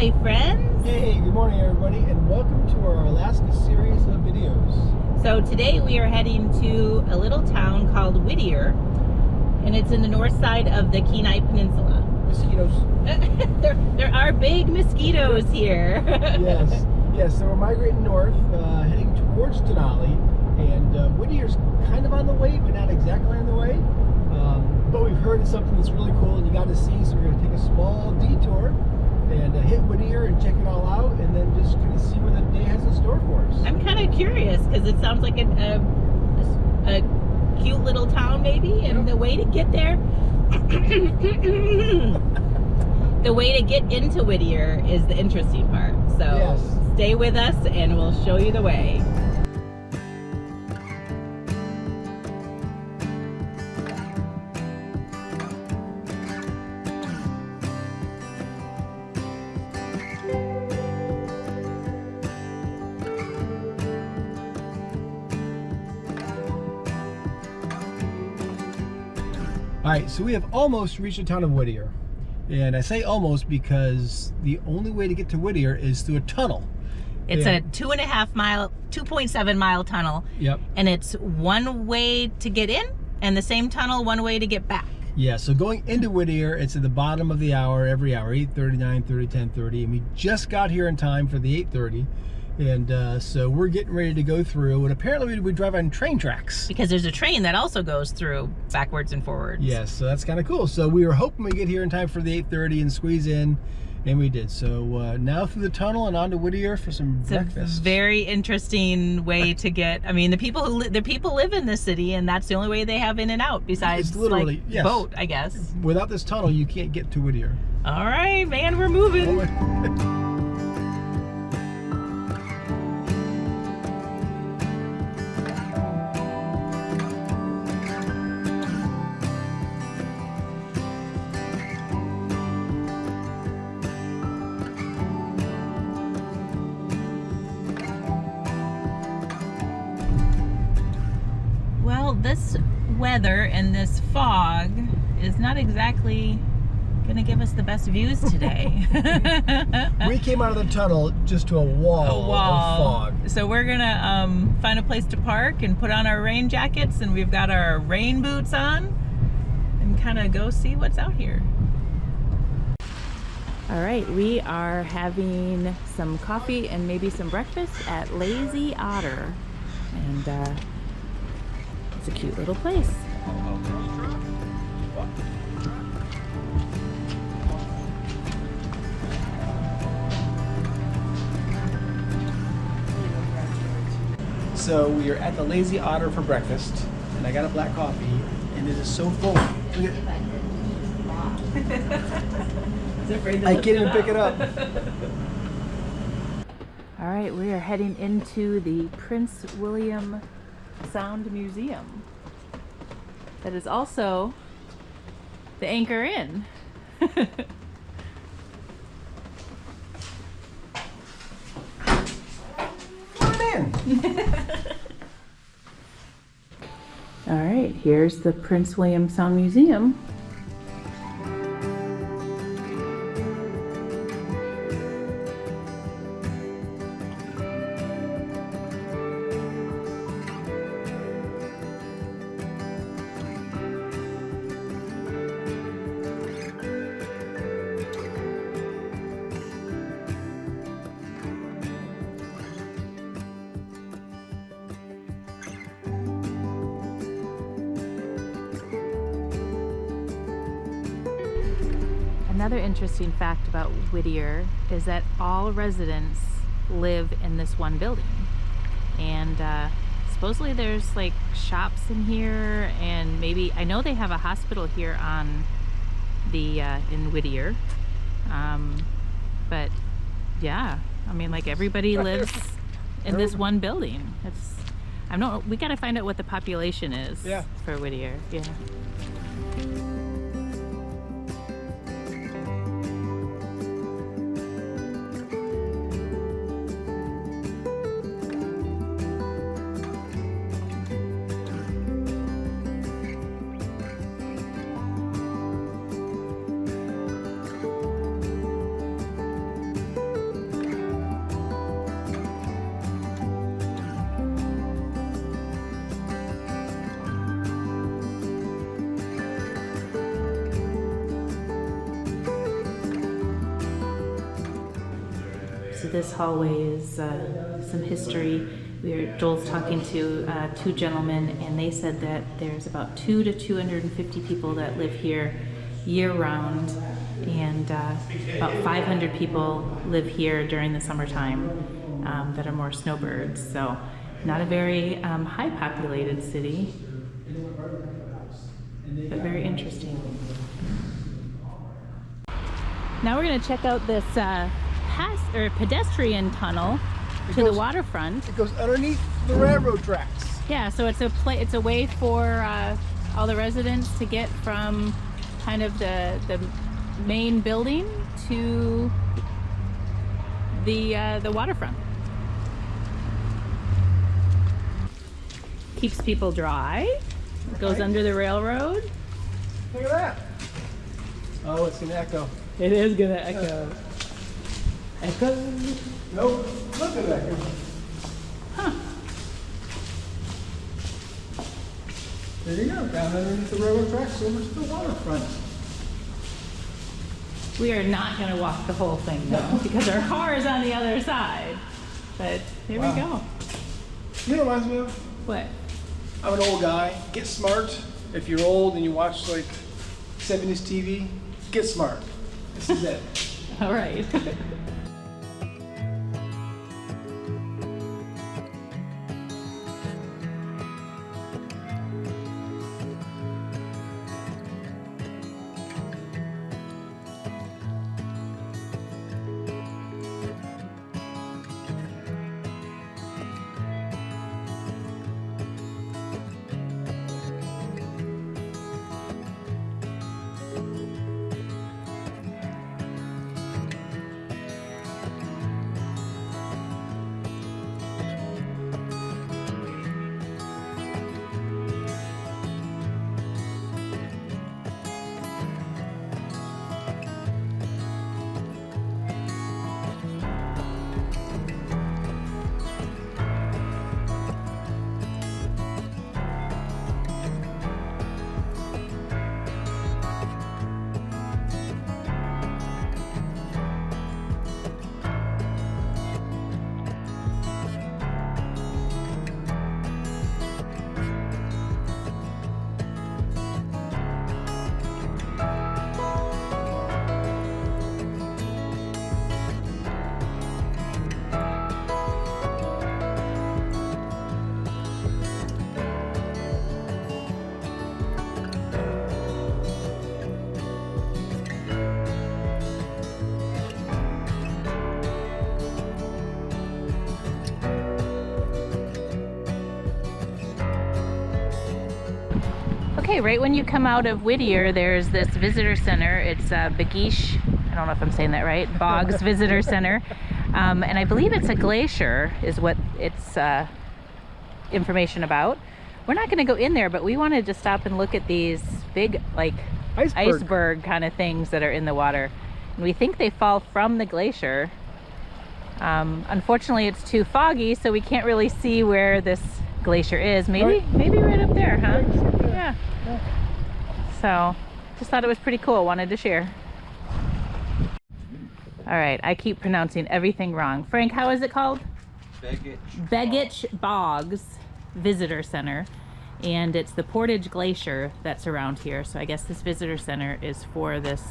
my friends. Hey, good morning everybody, and welcome to our Alaska series of videos. So today we are heading to a little town called Whittier, and it's in the north side of the Kenai Peninsula. Mosquitoes. there are big mosquitoes here. Yes, so we're migrating north, heading towards Denali, and Whittier's kind of on the way, but not exactly on the way. But we've heard it's something that's really cool and you got to see, so we're going to take a small detour and hit Whittier and check it all out, and then just kind of see what the day has in store for us. I'm kind of curious because it sounds like a cute little town maybe, and the way to get there, the way to get into Whittier is the interesting part. So stay with us and we'll show you the way. Alright, so we have almost reached the town of Whittier. And I say almost because the only way to get to Whittier is through a tunnel. It's a 2.7 mile tunnel. Yep. And it's one way to get in, and the same tunnel one way to get back. Yeah, so going into Whittier, it's at the bottom of the hour, every hour, 8:30, 9:30, 10:30, and we just got here in time for the 8:30. And so we're getting ready to go through, and apparently we drive on train tracks. Because there's a train that also goes through backwards and forwards. Yes, so that's kind of cool. So we were hoping we get here in time for the 8:30 and squeeze in, and we did. So now through the tunnel and on to Whittier for some breakfast. A very interesting way to get. I mean, the people live in this city, and that's the only way they have in and out. Besides, it's literally boat, I guess. Without this tunnel, you can't get to Whittier. All right, man, we're moving. Well, this weather and this fog is not exactly going to give us the best views today. We came out of the tunnel just to a wall of fog. So we're going to find a place to park and put on our rain jackets, and we've got our rain boots on, and kind of go see what's out here. All right, we are having some coffee and maybe some breakfast at Lazy Otter. And it's a cute little place. So we are at the Lazy Otter for breakfast, and I got a black coffee, and it is so full. I can't even pick it up. All right, we are heading into the Prince William Sound Museum. That is also the Anchor Inn. All right, here's the Prince William Sound Museum. Another interesting fact about Whittier is that all residents live in this one building, and supposedly there's like shops in here, and maybe I know they have a hospital here on the in Whittier, but yeah, I mean, like, everybody lives in this one building. We gotta find out what the population is for Whittier. Yeah. So this hallway is some history. Joel's talking to two gentlemen, and they said that there's about 200 to 250 people that live here year-round, and about 500 people live here during the summertime that are more snowbirds. So not a very high populated city, but very interesting. Now we're going to check out this pedestrian tunnel to the waterfront. It goes underneath the railroad tracks. Yeah, so it's a way for all the residents to get from kind of the main building to the waterfront. Keeps people dry. Goes under the railroad. Look at that. Oh, it's gonna echo. It is gonna echo. Echo? Nope. Look at that. Huh. There you go. Down underneath the railroad tracks over to the waterfront. We are not gonna walk the whole thing though, because our car is on the other side. But here we go. You know what reminds me of? What? I'm an old guy. Get smart. If you're old and you watch like 70s TV, get smart. This is it. All right. Okay, right when you come out of Whittier, there's this visitor center. It's Begich, I don't know if I'm saying that right, Boggs Visitor Center. And I believe it's a glacier is what it's information about. We're not going to go in there, but we wanted to stop and look at these big, like, iceberg kind of things that are in the water. And we think they fall from the glacier. Unfortunately, it's too foggy, so we can't really see where this glacier is. Maybe right up there, huh? Yeah. So, just thought it was pretty cool. Wanted to share. All right, I keep pronouncing everything wrong. Frank, how is it called? Begich Boggs Visitor Center. And it's the Portage Glacier that's around here. So I guess this visitor center is for this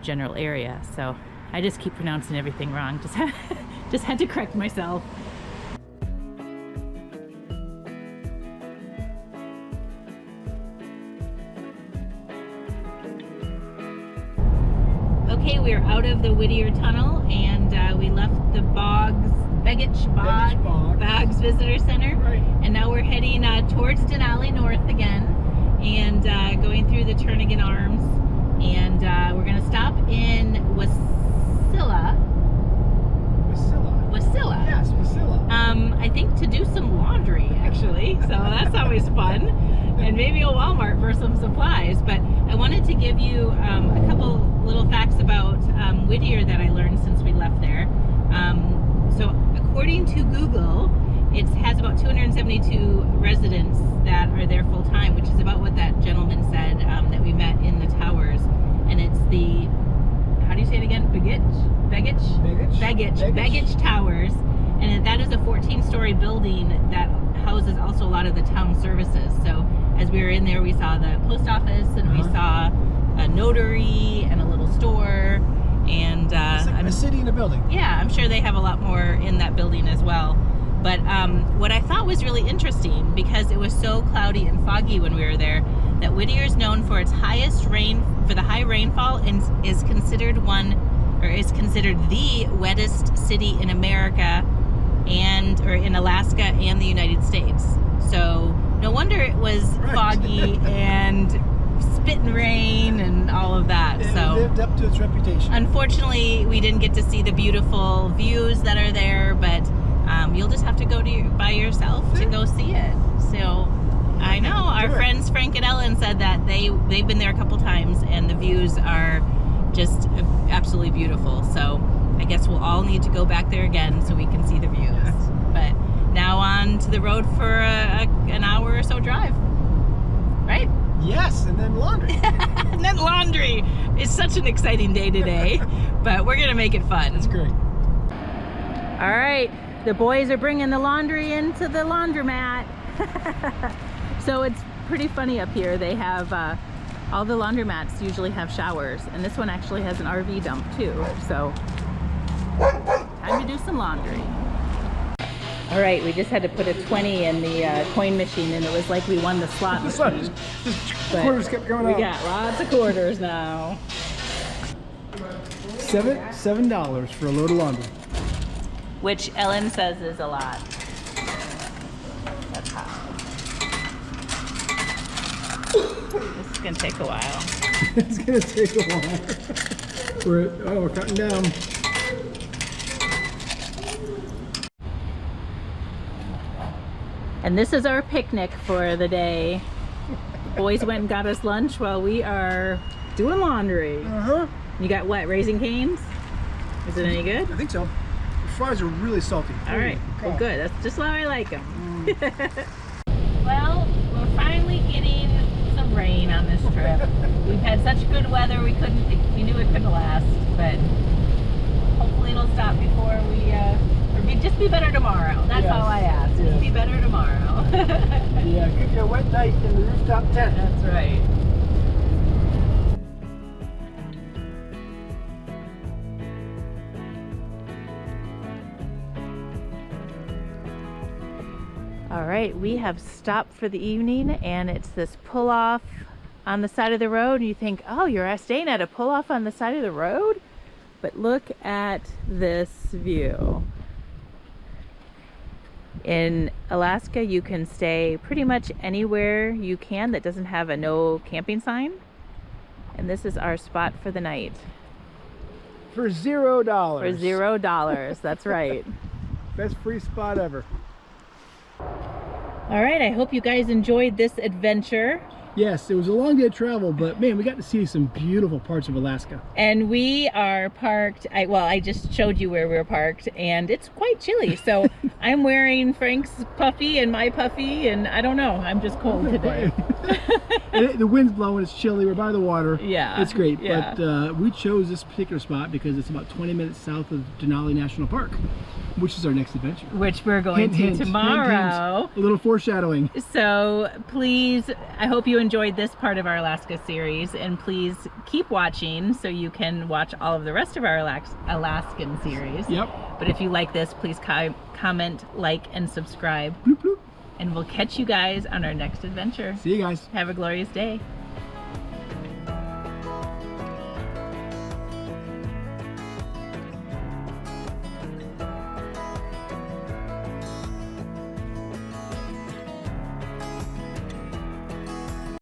general area. So I just keep pronouncing everything wrong. Just had to correct myself. Okay, we're out of the Whittier Tunnel, and we left the Begich Boggs Visitor Center, Right. and now we're heading towards Denali North again, and going through the Turnagain Arms, and we're going to stop in Wasilla. Yes, Wasilla. I think to do some laundry, actually, so that's always fun, and maybe a Walmart for some supplies. But I wanted to give you a couple little facts about Whittier that I learned since we left there. So according to Google, it has about 272 residents that are there full time, which is about what that gentleman said that we met in the towers. And it's the, how do you say it again? Begich Begich Towers, and that is a 14-story building that houses also a lot of the town services. So as we were in there, we saw the post office, and we saw a notary and a little store, and it's like a city in a building. Yeah, I'm sure they have a lot more in that building as well. But what I thought was really interesting, because it was so cloudy and foggy when we were there, that Whittier is known for its highest rain, for the high rainfall, and is considered the wettest city in America, or in Alaska and the United States. So no wonder it was foggy and spitting rain and all of that. And so it lived up to its reputation. Unfortunately, we didn't get to see the beautiful views that are there, but you'll just have to go by yourself to go see it. So I know our friends Frank and Ellen said that they've been there a couple times, and the views are just absolutely beautiful. So I guess we'll all need to go back there again so we can see the views. Yes. But now on to the road for an hour or so drive, right? Yes, and then laundry. And then laundry. It's such an exciting day today, but we're gonna make it fun. It's great. All right, the boys are bringing the laundry into the laundromat. So it's pretty funny up here. They have all the laundromats usually have showers, and this one actually has an RV dump too. So time to do some laundry. All right, we just had to put a 20 in the coin machine, and it was like we won the slot machine. Quarters kept going out. We got lots of quarters now. $7 for a load of laundry. Which Ellen says is a lot. That's how. This is gonna take a while. It's gonna take a while. We're cutting down. And this is our picnic for the day. The boys went and got us lunch while we are doing laundry. You got what, Raising Cane's? Is it any good? I think so. The fries are really salty. All right, well good. That's just how I like them. Well, we're finally getting some rain on this trip. We've had such good weather, we knew it couldn't last, but hopefully it'll stop before just be better tomorrow. That's all I ask. Just be better tomorrow. Yeah, could be a wet night in the rooftop tent. That's right. All right, we have stopped for the evening, and it's this pull-off on the side of the road. You think, oh, you're staying at a pull-off on the side of the road? But look at this view. In Alaska, you can stay pretty much anywhere you can that doesn't have a no camping sign. And this is our spot for the night. For $0. For $0, that's right. Best free spot ever. All right, I hope you guys enjoyed this adventure. Yes, it was a long day of travel, but man, we got to see some beautiful parts of Alaska. And we are parked, I just showed you where we're parked, and it's quite chilly. So I'm wearing Frank's puffy and my puffy, and I don't know, I'm just cold today. And the wind's blowing, it's chilly, we're by the water. Yeah. It's great, yeah. But we chose this particular spot because it's about 20 minutes south of Denali National Park, which is our next adventure. Which we're going to tomorrow. Hint. A little foreshadowing. So please, I hope you enjoyed this part of our Alaska series, and please keep watching so you can watch all of the rest of our Alaskan series. Yep. But if you like this, please comment, like, and subscribe. Bloop, bloop. And we'll catch you guys on our next adventure. See you guys. Have a glorious day.